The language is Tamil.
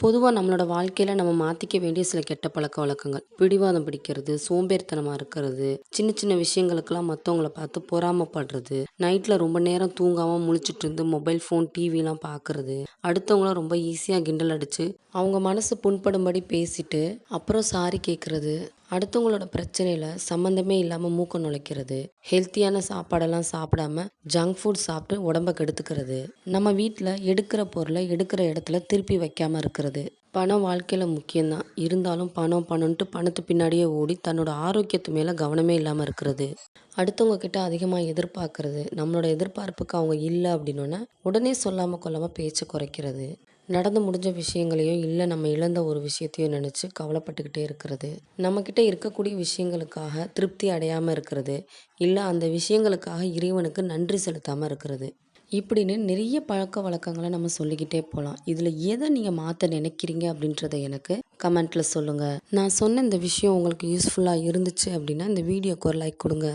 பொதுவா நம்மளோட வாழ்க்கையில நம்ம மாத்திக்க வேண்டிய சில கெட்ட பழக்கவழக்கங்கள். பிடிவாதம் பிடிக்கிறது, சோம்பேறித்தனமா இருக்கிறது, சின்ன சின்ன விஷயங்களுக்கெல்லாம் மத்தவங்கள பார்த்து பொறாமப்படுறது, நைட்ல ரொம்ப நேரம் தூங்காம முழிச்சுட்டு இருந்து மொபைல் ஃபோன், டிவிலாம் பார்க்கறது, அடுத்தவங்கள ரொம்ப ஈஸியா கிண்டல் அடிச்சு, அவங்க மனசு புண்படும்படி பேசிட்டு, அப்புறம் சாரி கேட்கறது, அடுத்தவங்களோட பிரச்சனையில சம்மந்தமே இல்லாம மூக்க நுழைக்கிறது, ஹெல்த்தியான சாப்பாடெல்லாம் சாப்பிடாம ஜங்க் ஃபுட் சாப்பிட்டு உடம்ப கெடுத்துக்கிறது, நம்ம வீட்ல எடுக்கிற பொருளை எடுக்கிற இடத்துல திருப்பி வைக்காம இருக்கிறது. பணம் வாழ்க்கையில முக்கியம்தான். இருந்தாலும் பணம் பணம்ன்ட்டு பணத்து பின்னாடியே ஓடி தன்னோட ஆரோக்கியத்து மேல கவனமே இல்லாம இருக்கிறது. அடுத்தவங்க கிட்ட அதிகமா எதிர்பார்க்கறது, நம்மளோட எதிர்பார்ப்புக்கு அவங்க இல்ல அப்படின்னோன, உடனே சொல்லாம கொள்ளாம பேச்ச குறைக்கிறது. நடந்து முடிஞ்ச விஷயங்களையோ, இல்ல நம்ம இழந்த ஒரு விஷயத்தையோ நினைச்சு கவலைப்பட்டுக்கிட்டே இருக்கிறது. நம்மகிட்ட இருக்கக்கூடிய விஷயங்களுக்காக திருப்தி அடையாம இருக்கிறது. இல்ல அந்த விஷயங்களுக்காக இறைவனுக்கு நன்றி செலுத்தாம இருக்கிறது. இப்படின்னு நிறைய பழக்கவழக்கங்கள நம்ம சொல்லிக்கிட்டே போலாம். இதுல எத நீங்க மாத்த நினைக்கிறீங்க அப்படின்றத எனக்கு கமெண்ட்ல சொல்லுங்க. நான் சொன்ன இந்த விஷயம் உங்களுக்கு யூஸ்ஃபுல்லா இருந்துச்சு அப்படின்னா, இந்த வீடியோக்கு ஒரு லைக் குடுங்க.